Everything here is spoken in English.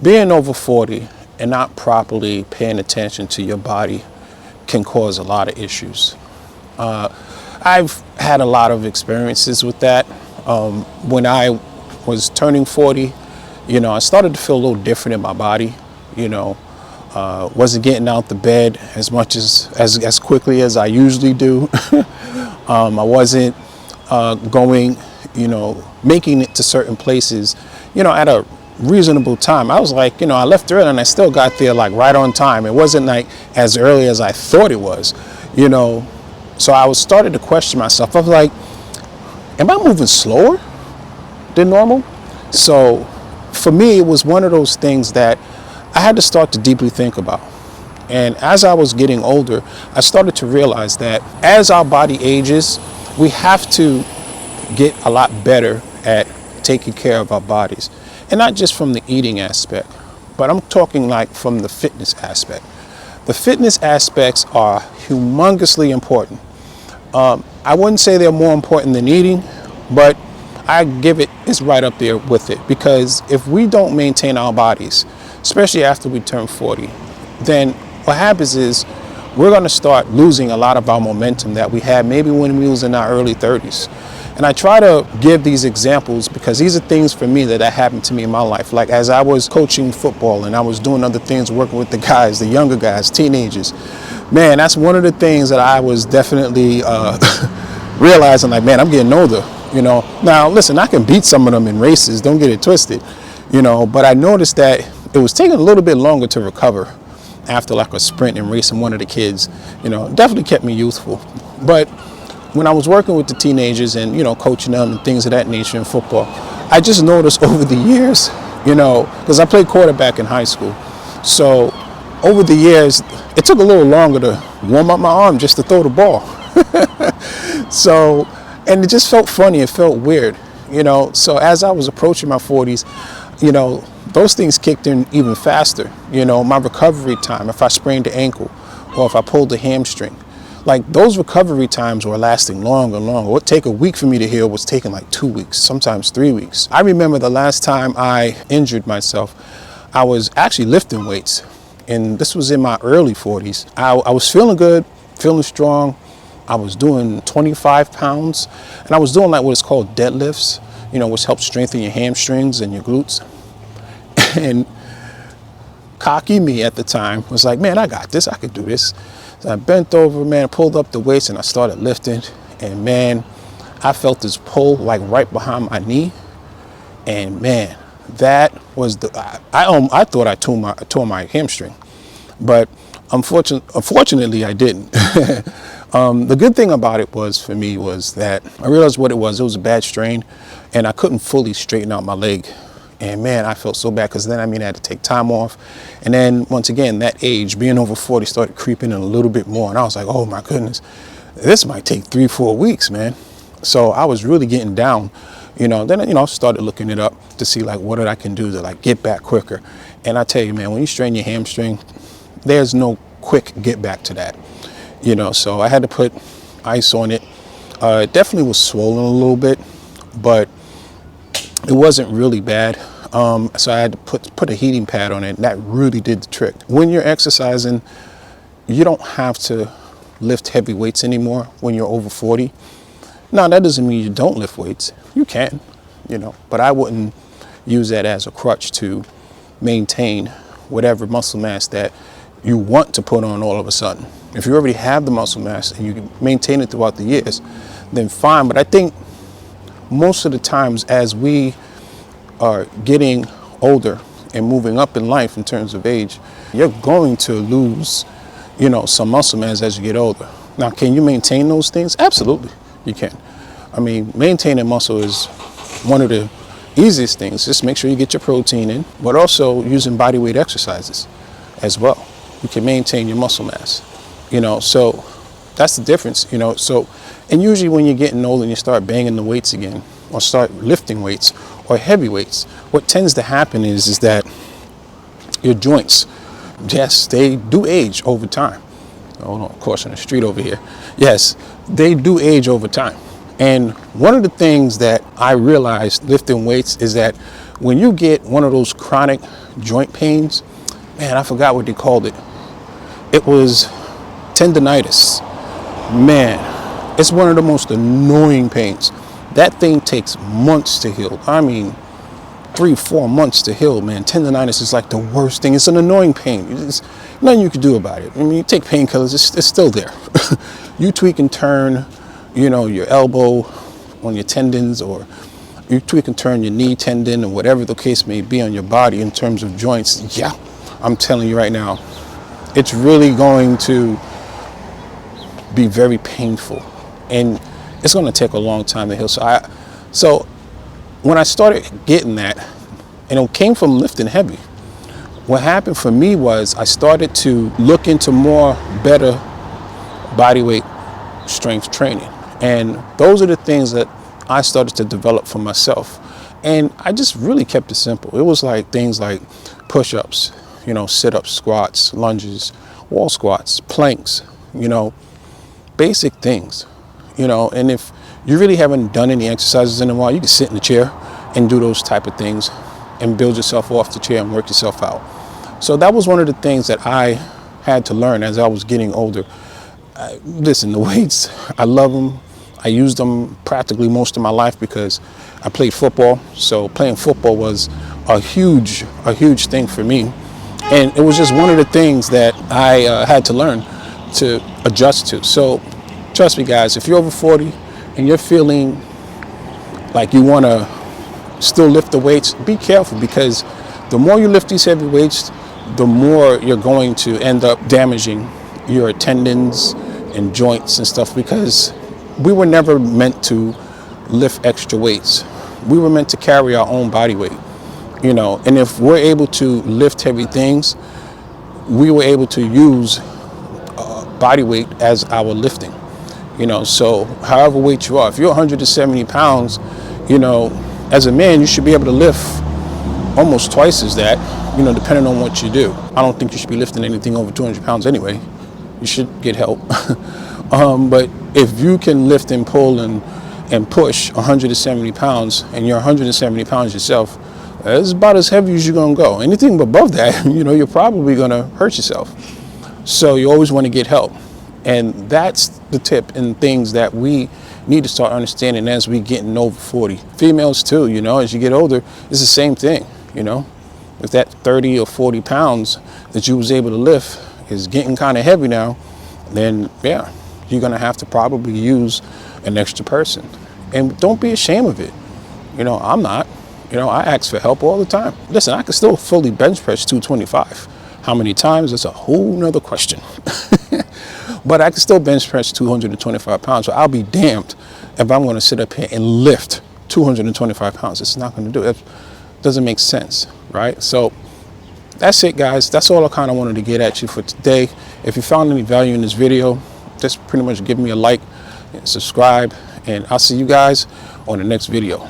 Being over 40 and not properly paying attention to your body can cause a lot of issues. I've had a lot of experiences with that. When I was turning 40, I started to feel a little different in my body. Wasn't getting out the bed as much as quickly as I usually do. I wasn't going, making it to certain places, at a reasonable time. I was like, I left early and I still got there like right on time. It wasn't like as early as I thought it was, So I was starting to question myself. I was like, am I moving slower than normal? So for me, it was one of those things that I had to start to deeply think about. And as I was getting older, I started to realize that as our body ages, we have to get a lot better at taking care of our bodies. And not just from the eating aspect, but I'm talking like from the fitness aspect. The fitness aspects are humongously important. I wouldn't say they're more important than eating, but I give it's right up there with it, because if we don't maintain our bodies, especially after we turn 40, then what happens is we're going to start losing a lot of our momentum that we had maybe when we was in our early 30s. And I try to give these examples because these are things for me that happened to me in my life. Like as I was coaching football and I was doing other things, working with the guys, the younger guys, teenagers, man, that's one of the things that I was definitely realizing, like, man, I'm getting older, Now, listen, I can beat some of them in races, don't get it twisted, but I noticed that it was taking a little bit longer to recover after like a sprint and racing one of the kids, definitely kept me youthful. But when I was working with the teenagers and, coaching them and things of that nature in football, I just noticed over the years, because I played quarterback in high school. So over the years, it took a little longer to warm up my arm just to throw the ball. So, and it just felt funny. It felt weird, So as I was approaching my 40s, those things kicked in even faster. My recovery time, if I sprained the ankle or if I pulled the hamstring, like those recovery times were lasting longer and longer. What would take a week for me to heal was taking like 2 weeks, sometimes 3 weeks. I remember the last time I injured myself, I was actually lifting weights, and this was in my early 40s. I was feeling good, feeling strong. I was doing 25 pounds, and I was doing like what is called deadlifts, which helps strengthen your hamstrings and your glutes. And cocky me at the time was like, man, I got this, I could do this. So I bent over, man, pulled up the weights and I started lifting, and man, I felt this pull like right behind my knee, and man, that was I thought I tore my hamstring, but unfortunately I didn't. The good thing about it was that I realized what it was. It was a bad strain, and I couldn't fully straighten out my leg. And man, I felt so bad, because then I had to take time off. And then once again, that age, being over 40, started creeping in a little bit more. And I was like, oh my goodness, this might take 3-4 weeks, man. So I was really getting down, Then, I started looking it up to see like what I can do to like get back quicker. And I tell you, man, when you strain your hamstring, there's no quick get back to that, So I had to put ice on it. It definitely was swollen a little bit, but it wasn't really bad. So I had to put a heating pad on it, and that really did the trick. When you're exercising, you don't have to lift heavy weights anymore when you're over 40. Now, that doesn't mean you don't lift weights. You can, but I wouldn't use that as a crutch to maintain whatever muscle mass that you want to put on all of a sudden. If you already have the muscle mass and you can maintain it throughout the years, then fine. But I think most of the times as we are getting older and moving up in life in terms of age, you're going to lose, some muscle mass as you get older. Now, can you maintain those things? Absolutely, you can. Maintaining muscle is one of the easiest things. Just make sure you get your protein in, but also using body weight exercises as well. You can maintain your muscle mass, so that's the difference, and usually when you're getting older and you start banging the weights again, or start lifting weights or heavy weights, what tends to happen is that your joints, yes, they do age over time. Hold on, caution the street over here. Yes, they do age over time. And one of the things that I realized lifting weights is that when you get one of those chronic joint pains. Man, I forgot what they called it. It was tendonitis. Man, it's one of the most annoying pains. That thing takes months to heal. I mean, 3-4 months to heal, man. Tendonitis is like the worst thing. It's an annoying pain. There's nothing you can do about it. I mean, you take painkillers, it's still there. You tweak and turn, you know, your elbow on your tendons, or you tweak and turn your knee tendon, or whatever the case may be on your body in terms of joints. Yeah, I'm telling you right now, it's really going to be very painful, and it's going to take a long time to heal. So when I started getting that, and it came from lifting heavy, what happened for me was I started to look into more better body weight strength training. And those are the things that I started to develop for myself. And I just really kept it simple. It was like things like push-ups, you know, sit-ups, squats, lunges, wall squats, planks, you know, basic things, you know. And if you really haven't done any exercises in a while, you can sit in the chair and do those type of things and build yourself off the chair and work yourself out. So that was one of the things that I had to learn as I was getting older. Listen, the weights, I love them. I used them practically most of my life because I played football. So playing football was a huge thing for me. And it was just one of the things that I had to learn to adjust to. So trust me, guys, if you're over 40 and you're feeling like you want to still lift the weights, be careful, because the more you lift these heavy weights, the more you're going to end up damaging your tendons and joints and stuff, because we were never meant to lift extra weights. We were meant to carry our own body weight, you know. And if we're able to lift heavy things, we were able to use body weight as our lifting, you know. So however weight you are, if you're 170 pounds, you know, as a man, you should be able to lift almost twice as that, you know, depending on what you do. I don't think you should be lifting anything over 200 pounds anyway. You should get help. But if you can lift and pull and push 170 pounds, and you're 170 pounds yourself, it's about as heavy as you're going to go. Anything above that, you know, you're probably going to hurt yourself. So you always want to get help. And that's the tip and things that we need to start understanding as we getting over 40. Females too, you know, as you get older, it's the same thing, you know. If that 30 or 40 pounds that you was able to lift is getting kind of heavy now, then yeah, you're going to have to probably use an extra person. And don't be ashamed of it. You know, I'm not. You know, I ask for help all the time. Listen, I can still fully bench press 225. How many times? That's a whole nother question. But I can still bench press 225 pounds. So I'll be damned if I'm going to sit up here and lift 225 pounds. It's not going to do it. It doesn't make sense, right? So that's it, guys. That's all I kind of wanted to get at you for today. If you found any value in this video, just pretty much give me a like and subscribe. And I'll see you guys on the next video.